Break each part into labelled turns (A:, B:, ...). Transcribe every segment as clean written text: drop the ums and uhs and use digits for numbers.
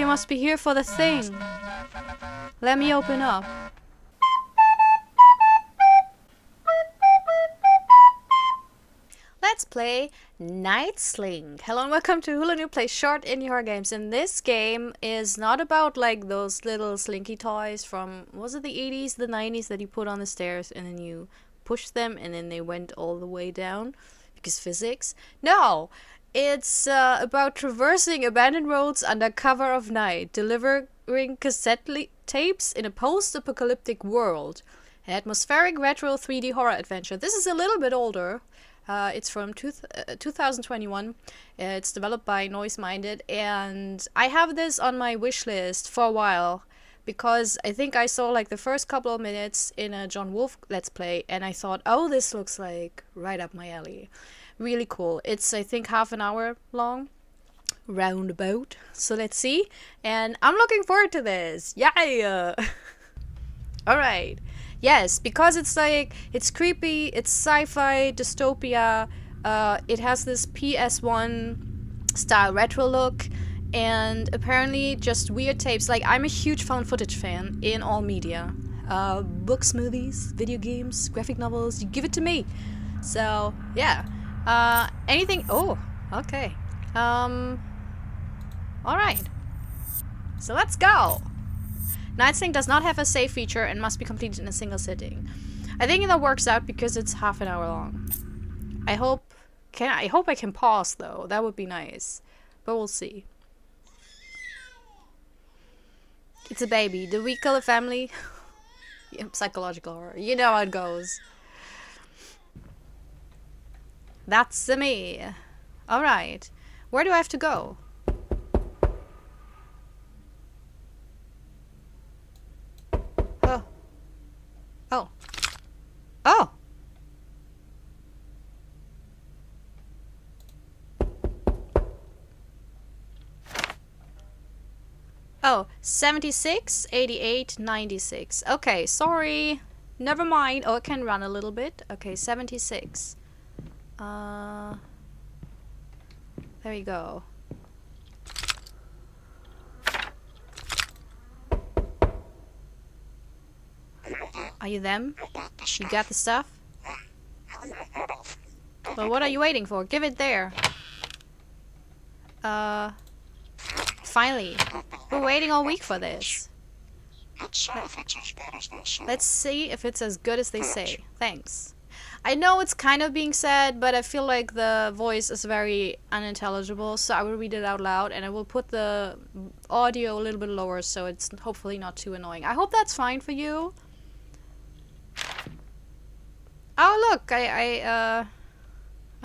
A: must be here for the thing. Let me open up. Let's play Nightslink. Hello and welcome to Hula New Plays Short Indie Horror Games. And this game is not about like those little slinky toys from, was it the 80s, the 90s that you put on the stairs and then you push them and then they went all the way down because physics. No, it's about traversing abandoned roads under cover of night, delivering cassette tapes in a post-apocalyptic world. An atmospheric retro 3D horror adventure. This is a little bit older. It's from 2021. It's developed by Noiseminded, and I have this on my wish list for a while because I think I saw like the first couple of minutes in a John Wolf Let's Play, and I thought, oh, this looks like right up my alley. Really cool. It's, I think, half an hour long, roundabout. So let's see, and I'm looking forward to this. Yeah. All right. Yes, because it's like, it's creepy, it's sci-fi, dystopia, it has this PS1 style retro look, and apparently just weird tapes. Like, I'm a huge found footage fan in all media. Books, movies, video games, graphic novels, you give it to me. So, yeah. Anything, oh, okay. Alright. So let's go! Nightslink does not have a save feature and must be completed in a single sitting. I think that works out because it's half an hour long. I hope I can pause though. That would be nice. But we'll see. It's a baby. Do we kill a family? Yeah, psychological horror. You know how it goes. That's me. Alright. Where do I have to go? Oh. Oh! Oh, 76, 88, 96. Okay, sorry. Never mind. Oh, it can run a little bit. Okay, 76. There we go. Are you them? You got the stuff? Well, what are you waiting for? Give it there. Finally. We're waiting all week for this. Let's see if it's as good as they say. Thanks. I know it's kind of being said, but I feel like the voice is very unintelligible, so I will read it out loud, and I will put the audio a little bit lower so it's hopefully not too annoying. I hope that's fine for you. Oh look, I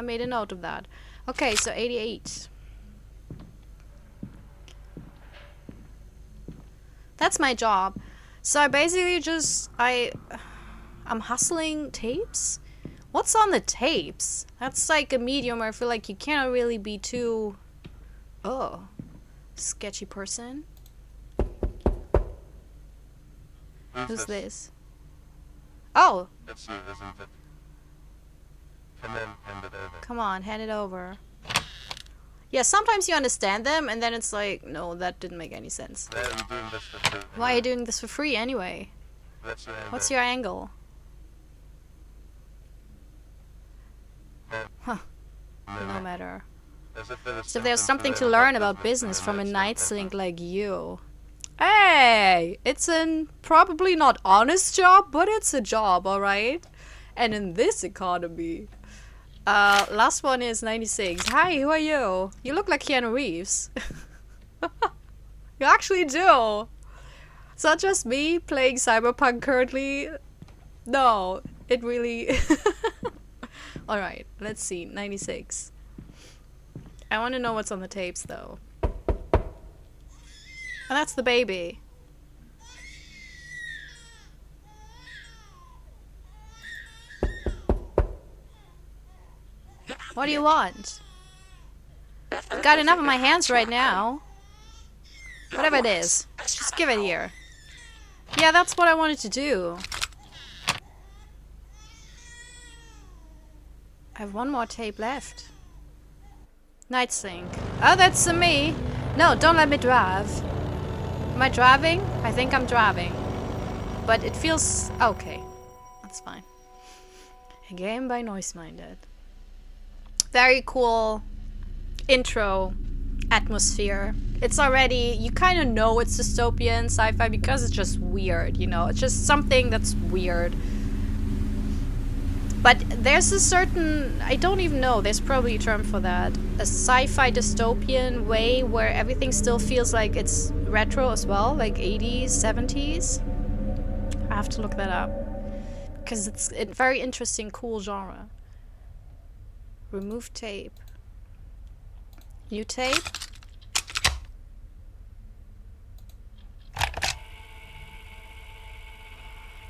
A: made a note of that. Okay, so 88. That's my job. So I basically just I'm hustling tapes. What's on the tapes? That's like a medium where I feel like you cannot really be too sketchy person. Who's this? Oh!
B: It's you, isn't it? Come in, hand it over.
A: Come on, hand it over. Yeah, sometimes you understand them, and then it's like, no, that didn't make any sense.
B: Why are you doing this for free?
A: Why are you doing this for free anyway? What's your angle? Huh. No matter. So there's something to learn about business from a Nightslink like you. Hey! It's an probably not honest job, but it's a job, alright? And in this economy. Last one is 96. Hi, who are you? You look like Keanu Reeves. You actually do. It's not just me playing Cyberpunk currently. No, it really... Alright, let's see. 96. I want to know what's on the tapes, though. And that's the baby. What do you want? I've got enough on my hands right now. Whatever it is, just give it here. Yeah, that's what I wanted to do. I have one more tape left. Nightslink. Oh, that's me. No, don't let me drive. Am I driving? I think I'm driving. But it feels... okay. That's fine. A game by Noiseminded. Very cool intro atmosphere. It's already... you kind of know it's dystopian sci-fi because it's just weird, you know? It's just something that's weird. But there's a certain... I don't even know. There's probably a term for that. A sci-fi dystopian way where everything still feels like it's retro as well. Like 80s, 70s. I have to look that up. Because it's a very interesting, cool genre. Remove tape. New tape.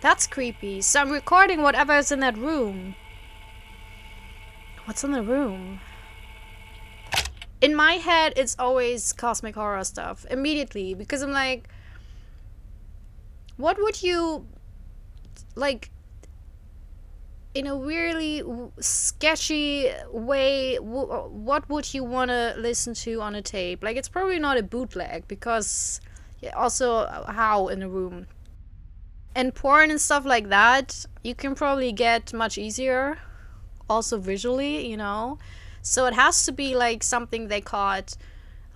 A: That's creepy. So I'm recording whatever is in that room. What's in the room? In my head, it's always cosmic horror stuff. Immediately. Because I'm like... what would you... like... in a weirdly sketchy way, what would you want to listen to on a tape? Like, it's probably not a bootleg, because also how in a room. And porn and stuff like that, you can probably get much easier, also visually, you know? So it has to be like something they caught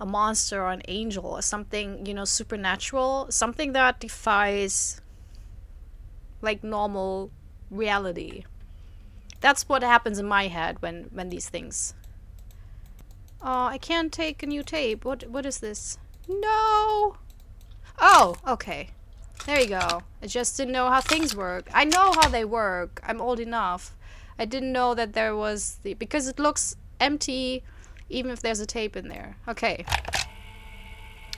A: a monster or an angel, or something, you know, supernatural, something that defies like normal reality. That's what happens in my head when these things... oh, I can't take a new tape. What is this? No! Oh, okay. There you go. I just didn't know how things work. I know how they work. I'm old enough. I didn't know that there was the... because it looks empty even if there's a tape in there. Okay.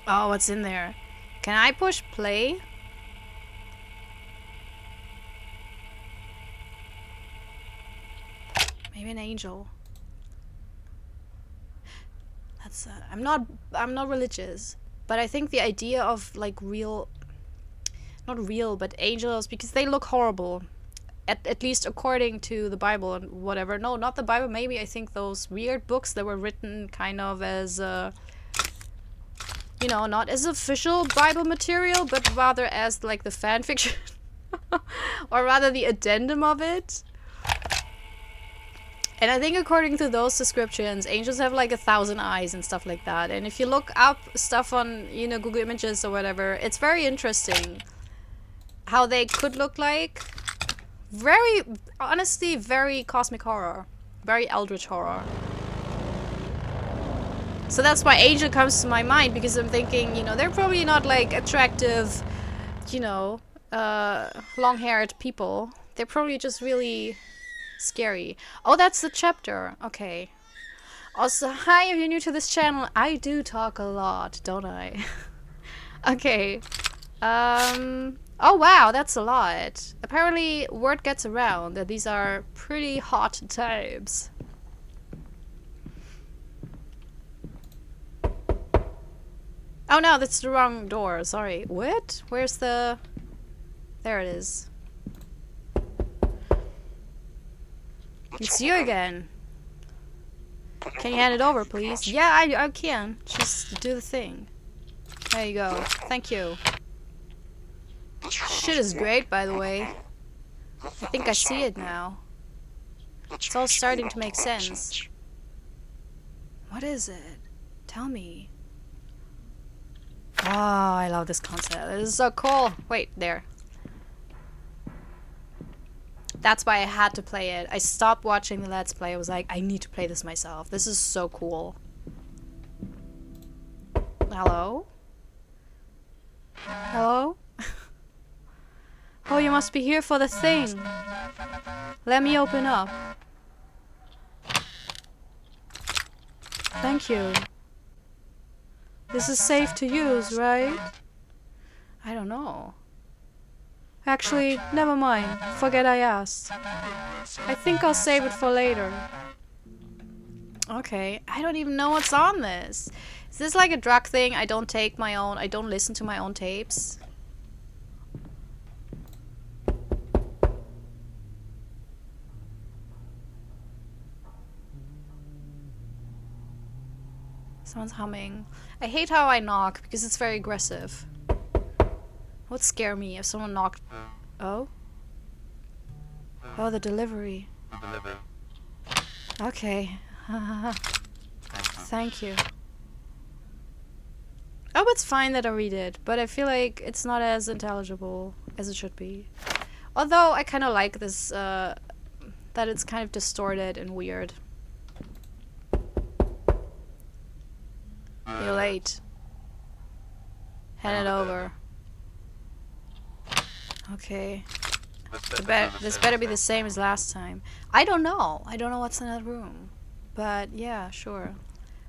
A: Oh, what's in there? Can I push play? Maybe an angel. That's I'm not religious, but I think the idea of like real, not real, but angels, because they look horrible, at least according to the Bible and whatever. No, not the Bible. Maybe I think those weird books that were written kind of as you know, not as official Bible material, but rather as like the fan fiction, or rather the addendum of it. And I think according to those descriptions, angels have like 1,000 eyes and stuff like that. And if you look up stuff on, you know, Google Images or whatever, it's very interesting how they could look like. Very, honestly, very cosmic horror. Very eldritch horror. So that's why angel comes to my mind, because I'm thinking, you know, they're probably not like attractive, you know, long-haired people. They're probably just really... scary. Oh, that's the chapter. Okay. Also, hi, if you're new to this channel, I do talk a lot, don't I? Okay. Oh, wow, that's a lot. Apparently, word gets around that these are pretty hot tapes. Oh, no, that's the wrong door. Sorry. What? Where's the... there it is. It's you again. Can you hand it over, please? Yeah, I can. Just do the thing. There you go. Thank you. Shit is great, by the way. I think I see it now. It's all starting to make sense. What is it? Tell me. Oh, I love this concept. This is so cool. Wait, there. That's why I had to play it. I stopped watching the Let's Play. I was like, I need to play this myself. This is so cool. Hello? Hello? Oh, you must be here for the thing. Let me open up. Thank you. This is safe to use, right? I don't know. Actually, never mind. Forget I asked. I think I'll save it for later. Okay, I don't even know what's on this. Is this like a drug thing? I don't listen to my own tapes. Someone's humming. I hate how I knock because it's very aggressive. would scare me if someone knocked. Oh? Oh, the delivery.
B: Delivery.
A: Okay. Thank you. Oh, it's fine that I read it, but I feel like it's not as intelligible as it should be. Although I kind of like this, that it's kind of distorted and weird. You're late. Hand it over. Okay. This better be the same as last time. I don't know. I don't know what's in that room. But yeah, sure.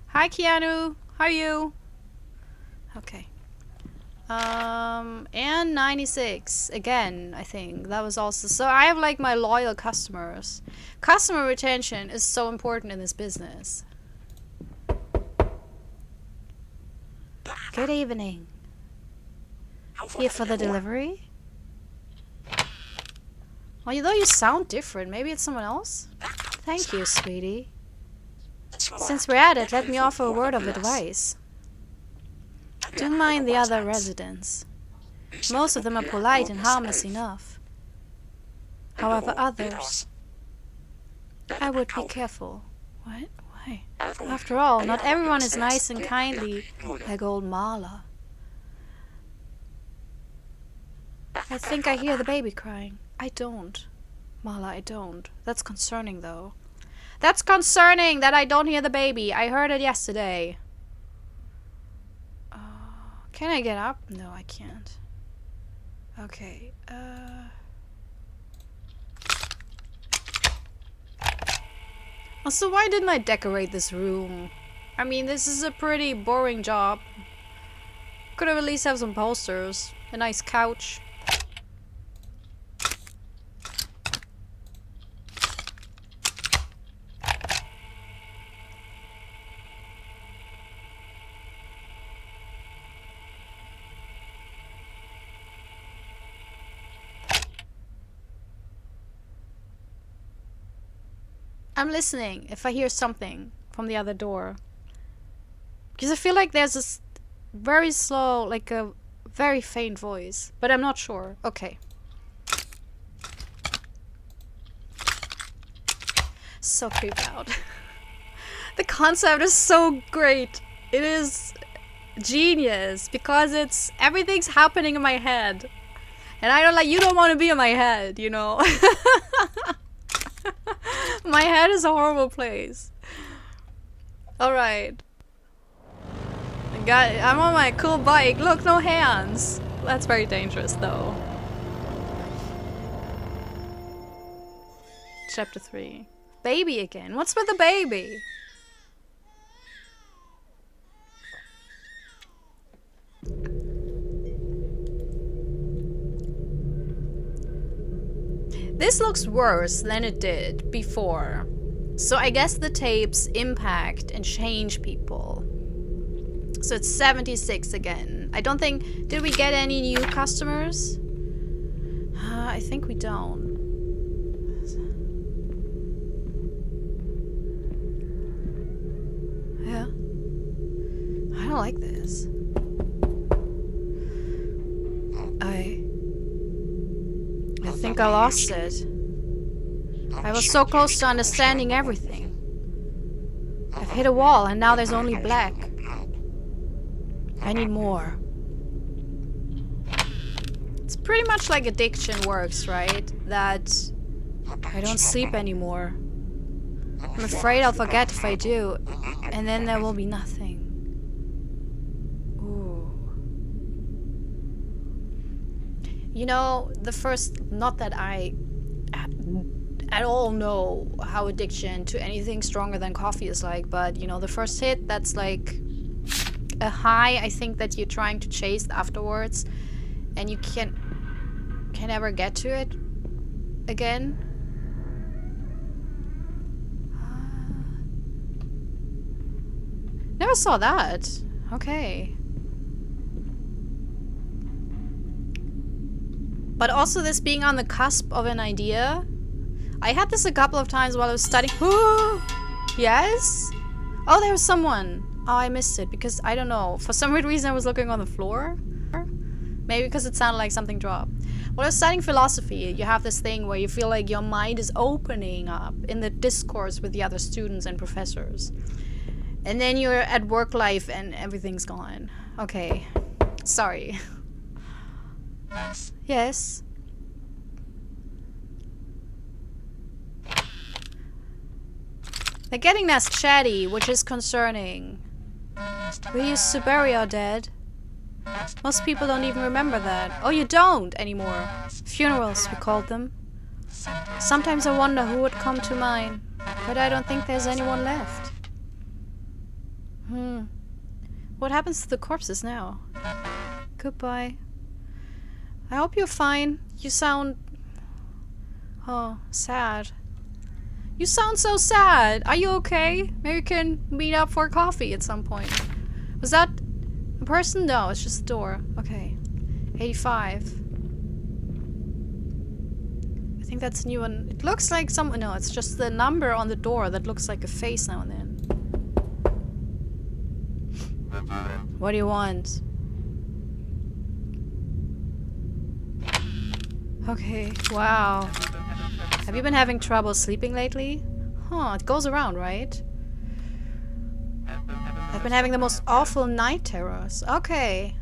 A: Hi, Keanu. How are you? Okay. And 96. Again, I think. That was also... So I have like my loyal customers. Customer retention is so important in this business. Good evening. Here for the delivery? Although you sound different, maybe it's someone else? Thank you, sweetie. Since we're at it, let me offer a word of advice. Do mind the other residents. Most of them are polite and harmless enough. However, others... I would be careful. What? Why? After all, not everyone is nice and kindly like old Marla. I think I hear the baby crying. I don't. Marla, I don't. That's concerning, though. That's concerning that I don't hear the baby. I heard it yesterday. Can I get up? No, I can't. Okay, Also, why didn't I decorate this room? I mean, this is a pretty boring job. Could have at least have some posters. A nice couch. I'm listening if I hear something from the other door. Because I feel like there's this very slow, like a very faint voice. But I'm not sure. Okay. So creeped out. The concept is so great. It is genius. Because it's... everything's happening in my head. And I don't like... you don't want to be in my head, you know? My head is a horrible place. Alright. I'm on my cool bike. Look, no hands. That's very dangerous, though. Chapter 3. Baby again. What's with the baby? This looks worse than it did before. So I guess the tapes impact and change people. So it's 76 again. I don't think... did we get any new customers? I think we don't. Yeah. I don't like this. I think I lost it. I was so close to understanding everything. I've hit a wall and now there's only black. I need more. It's pretty much like addiction works, right? That I don't sleep anymore. I'm afraid I'll forget if I do, and then there will be nothing. You know, the first, not that I at all know how addiction to anything stronger than coffee is like, but you know, the first hit, that's like a high, I think, that you're trying to chase afterwards, and you can never get to it again. Never saw that. Okay. But also this being on the cusp of an idea. I had this a couple of times while I was studying. Yes? Oh, there was someone. Oh, I missed it because I don't know. For some weird reason I was looking on the floor. Maybe because it sounded like something dropped. When I was studying philosophy, you have this thing where you feel like your mind is opening up in the discourse with the other students and professors. And then you're at work life and everything's gone. Okay. Sorry. Yes. They're getting less chatty, which is concerning. We used to bury our dead. Most people don't even remember that. Oh, you don't anymore. Funerals, we called them. Sometimes I wonder who would come to mine, but I don't think there's anyone left. What happens to the corpses now? Goodbye. I hope you're fine. You sound... oh, sad. You sound so sad. Are you okay? Maybe we can meet up for coffee at some point. Was that a person? No, it's just a door. Okay. 85. I think that's new one. It looks like some... no, it's just the number on the door that looks like a face now and then. What do you want? Okay, wow. Have you been having trouble sleeping lately? Huh, it goes around, right? I've been having the most awful night terrors. Okay.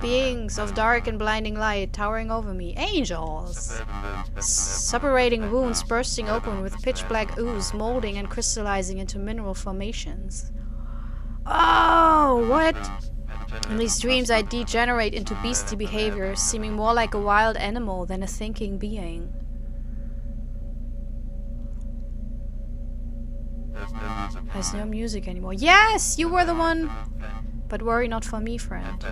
A: Beings of dark and blinding light towering over me. Angels! Suppurating wounds bursting open with pitch black ooze molding and crystallizing into mineral formations. Oh, what? In these dreams I degenerate into beastly behavior, seeming more like a wild animal than a thinking being. There's no music anymore. Yes! You were the one! But worry not for me, friend.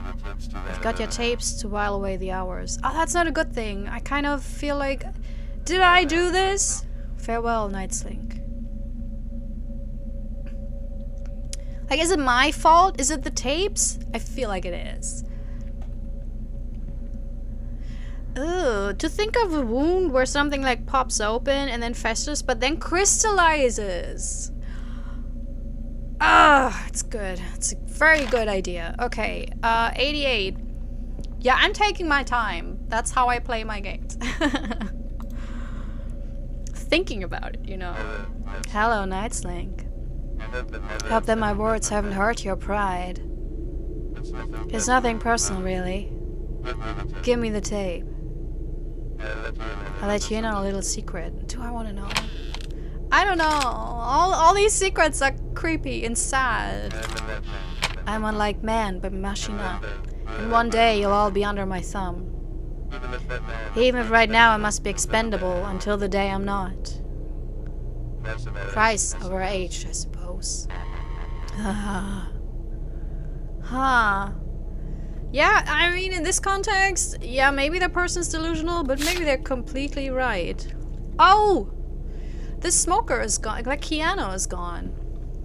A: I've got your tapes to while away the hours. Oh, that's not a good thing. I kind of feel like... did I do this? Farewell, Nightslink. Like, is it my fault? Is it the tapes? I feel like it is. Ugh, to think of a wound where something like pops open and then festers, but then crystallizes. Ah, it's good. It's a very good idea. Okay, 88. Yeah, I'm taking my time. That's how I play my games. Thinking about it, you know. Hello, Nightslink. Hope that my words haven't hurt your pride. It's nothing personal, really. Give me the tape. I'll let you in on a little secret. Do I want to know? I don't know. All these secrets are creepy and sad. I'm unlike man, but machina. And one day you'll all be under my thumb. Even if right now I must be expendable until the day I'm not. Price of our age, I suppose. Huh. Yeah, I mean, in this context, yeah, maybe the person's delusional, but maybe they're completely right. Oh! The smoker is gone. Like, Keanu is gone.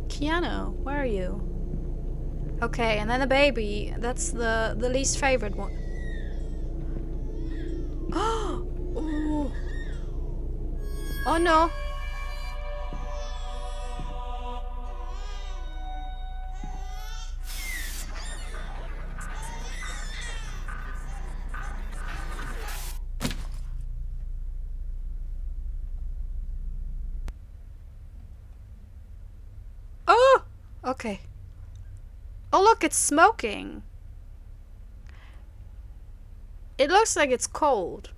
A: Keanu, where are you? Okay, and then the baby. That's the least favorite one. Oh! Oh no! Oh! Okay. Oh look, it's smoking. It looks like it's cold.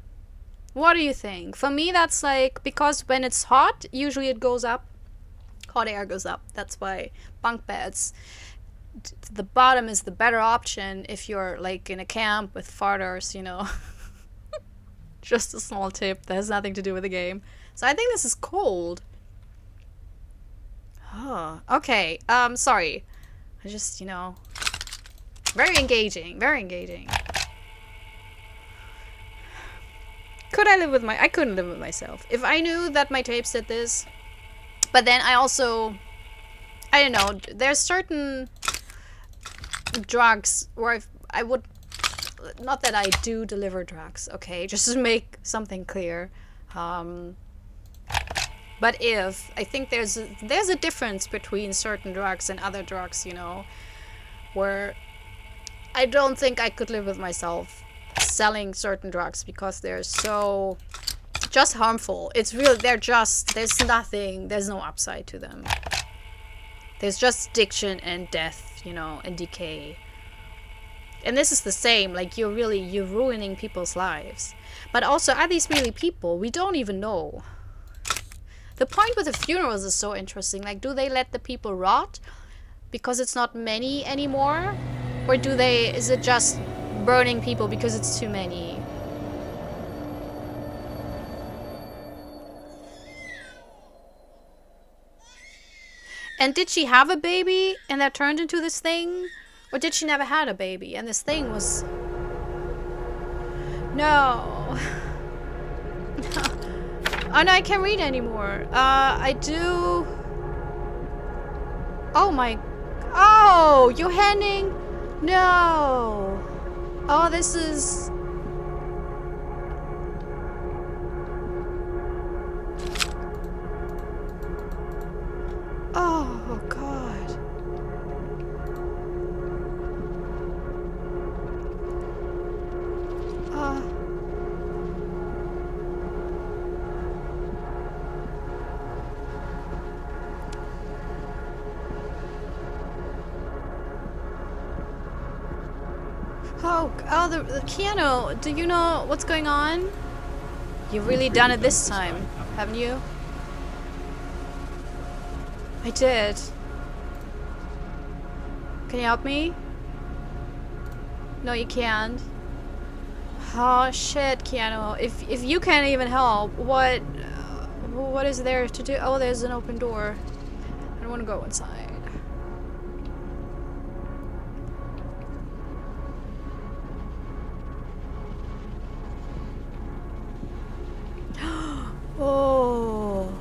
A: What do you think? For me, that's like, because when it's hot, usually it goes up. Hot air goes up. That's why bunk beds. The bottom is the better option if you're like in a camp with farters, you know. Just a small tip that has nothing to do with the game. So I think this is cold. Oh, okay. Sorry. I just, you know, very engaging, very engaging. Could I live with I couldn't live with myself. If I knew that my tapes did this, but then I also, I don't know, there's certain drugs where I would, not that I do deliver drugs, okay, just to make something clear. But if, I think there's a difference between certain drugs and other drugs, you know, where I don't think I could live with myself selling certain drugs because they're so just harmful. It's real. There's nothing, there's no upside to them. There's just addiction and death, you know, and decay. And this is the same, like you're ruining people's lives. But also, are these really people? We don't even know. The point with the funerals is so interesting. Like, do they let the people rot because it's not many anymore? Or is it just burning people because it's too many? And did she have a baby and that turned into this thing? Or did she never had a baby and this thing was... No. Oh no, I can't read anymore. I do... Oh my... Oh, you're handing... No. Oh, this is... Oh, God. Oh, the piano. Do you know what's going on? You've really done it this time, haven't you? I did. Can you help me? No, you can't. Oh shit, Keanu. If you can't even help, what is there to do? Oh, there's an open door. I don't want to go inside. Oh.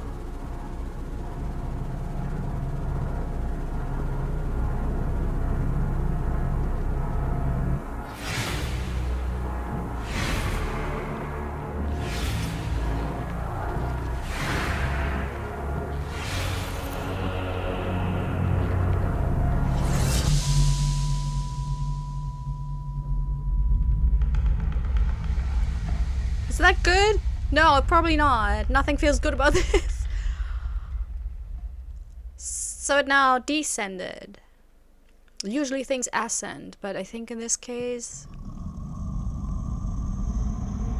A: Is that good? No, probably not. Nothing feels good about this. So it now descended. Usually things ascend, but I think in this case...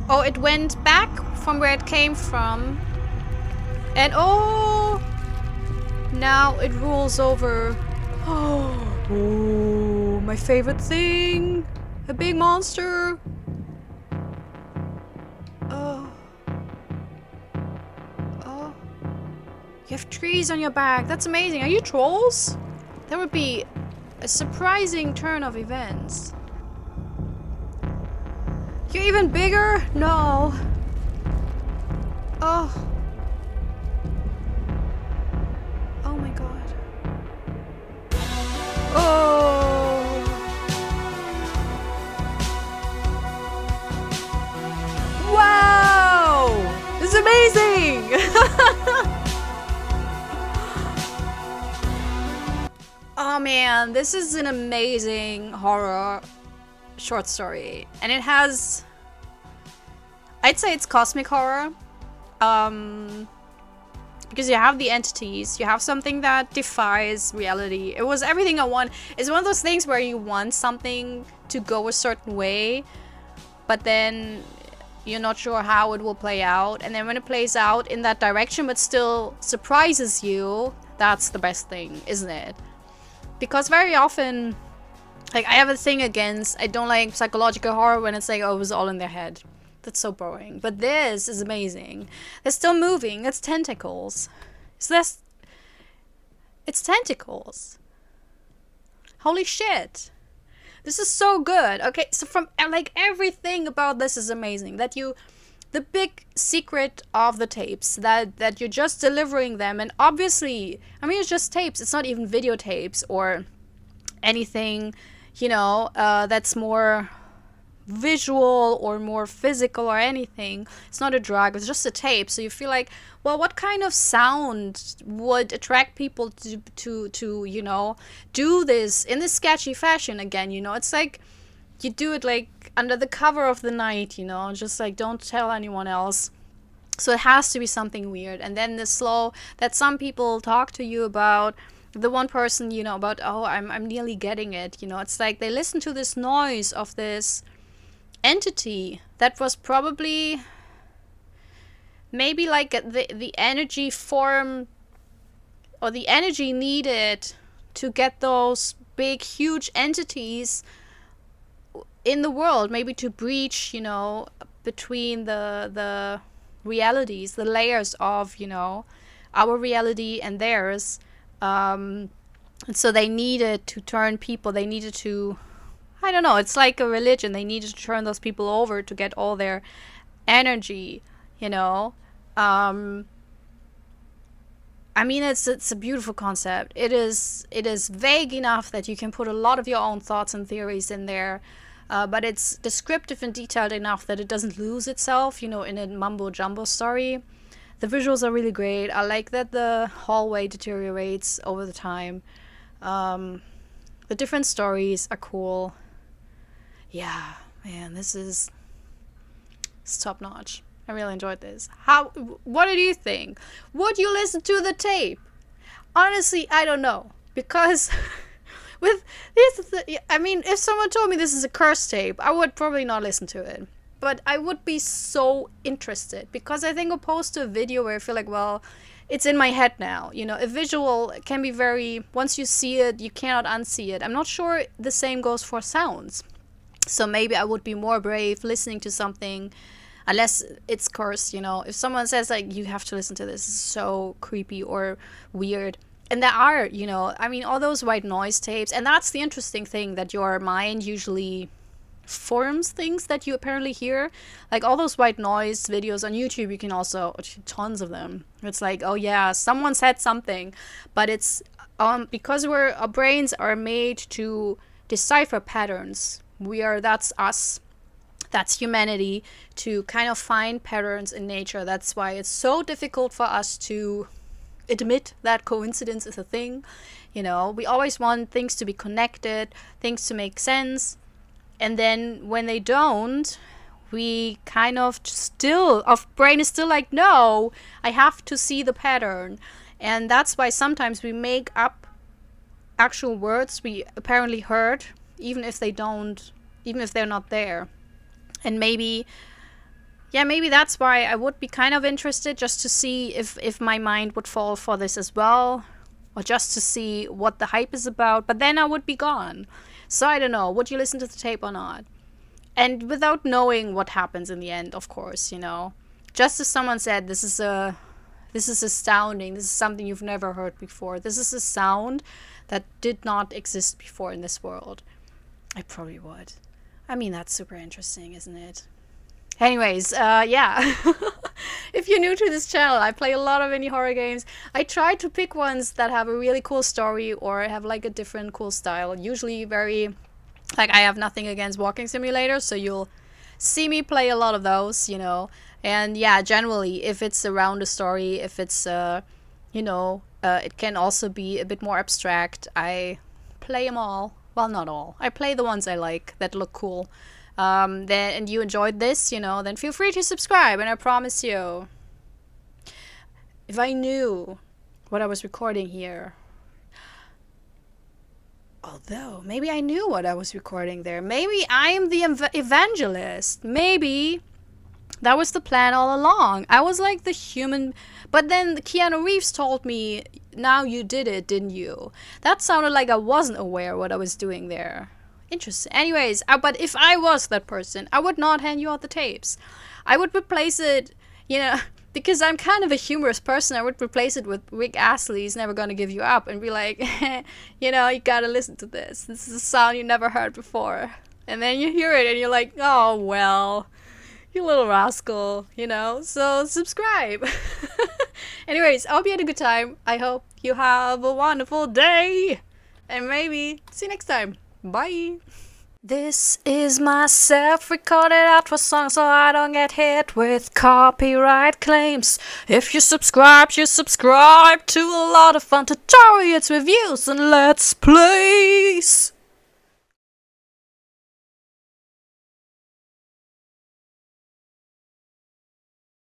A: Oh, it went back from where it came from. And oh! Now it rules over... Oh, my favorite thing! A big monster! Oh. Oh. You have trees on your back. That's amazing. Are you trolls? That would be a surprising turn of events. You're even bigger? No. Oh. Oh my god. Oh. Wow! This is amazing! Oh man, this is an amazing horror short story. And it has... I'd say it's cosmic horror. Because you have the entities, you have something that defies reality. It was everything I want. It's one of those things where you want something to go a certain way, but then you're not sure how it will play out. And then when it plays out in that direction but still surprises you, that's the best thing, isn't it? Because very often, like, I have a thing against, I don't like psychological horror when it's like, oh, it was all in their head. That's so boring. But this is amazing. They're still moving. It's tentacles. It's tentacles. Holy shit. This is so good. Okay, so from, like, everything about this is amazing. The big secret of the tapes, that you're just delivering them. And obviously, I mean, it's just tapes. It's not even videotapes or anything, you know, that's more visual or more physical or anything. It's not a drug, it's just a tape. So you feel like, well, what kind of sound would attract people to you know, do this in this sketchy fashion again, you know? It's like you do it like under the cover of the night, you know, just like don't tell anyone else. So it has to be something weird. And then the slow that some people talk to you about, the one person, you know, about, oh, I'm nearly getting it, you know, it's like they listen to this noise of this entity that was probably maybe like the energy form or the energy needed to get those big huge entities in the world, maybe to breach, you know, between the realities, the layers of, you know, our reality and theirs. And so they needed to turn people, they needed to, I don't know, it's like a religion, they needed to turn those people over to get all their energy, you know. I mean, it's a beautiful concept. It is vague enough that you can put a lot of your own thoughts and theories in there, but it's descriptive and detailed enough that it doesn't lose itself, you know, in a mumbo jumbo story. The visuals are really great. I like that the hallway deteriorates over the time. The different stories are cool. Yeah, man, this is top notch. I really enjoyed this. What did you think? Would you listen to the tape? Honestly, I don't know. Because with this, I mean, if someone told me this is a curse tape, I would probably not listen to it. But I would be so interested, because I think opposed to a video where I feel like, well, it's in my head now. You know, a visual can be very, once you see it, you cannot unsee it. I'm not sure the same goes for sounds. So maybe I would be more brave listening to something, unless it's cursed, you know. If someone says, like, you have to listen to this, it's so creepy or weird. And there are, you know, I mean, all those white noise tapes. And that's the interesting thing, that your mind usually forms things that you apparently hear. Like all those white noise videos on YouTube, you can also, tons of them. It's like, oh yeah, someone said something. But it's because our brains are made to decipher patterns. That's us. That's humanity, to kind of find patterns in nature. That's why it's so difficult for us to admit that coincidence is a thing. You know, we always want things to be connected, things to make sense. And then when they don't, we kind of our brain is still like, no, I have to see the pattern. And that's why sometimes we make up actual words we apparently heard, even if they're not there. And maybe that's why I would be kind of interested, just to see if my mind would fall for this as well, or just to see what the hype is about. But then I would be gone. So I don't know, would you listen to the tape or not? And without knowing what happens in the end, of course, you know. Just as someone said, this is astounding. This is something you've never heard before. This is a sound that did not exist before in this world. I probably would. I mean, that's super interesting, isn't it? Anyways, yeah. If you're new to this channel, I play a lot of indie horror games. I try to pick ones that have a really cool story or have like a different cool style. Usually very, like, I have nothing against walking simulators, so you'll see me play a lot of those, you know. And yeah, generally, if it's around a story, if it's, you know, it can also be a bit more abstract. I play them all. Well, not all. I play the ones I like that look cool. And you enjoyed this, you know, then feel free to subscribe. And I promise you, if I knew what I was recording here, although maybe I knew what I was recording there, maybe I am the evangelist. Maybe that was the plan all along. I was like the human, but then Keanu Reeves told me, now you did it, didn't you? That sounded like I wasn't aware what I was doing there. Interesting. Anyways, but if I was that person, I would not hand you out the tapes. I would replace it, you know, because I'm kind of a humorous person. I would replace it with Rick Astley's Never Gonna Give You Up and be like, you know, you gotta listen to this. This is a sound you never heard before. And then you hear it and you're like, oh, well, you little rascal, you know, so subscribe. Anyways, I hope you had a good time. I hope you have a wonderful day. And maybe see you next time. Bye. This is my self-recorded outro song, so I don't get hit with copyright claims. If you subscribe to a lot of fun tutorials, reviews, and let's plays.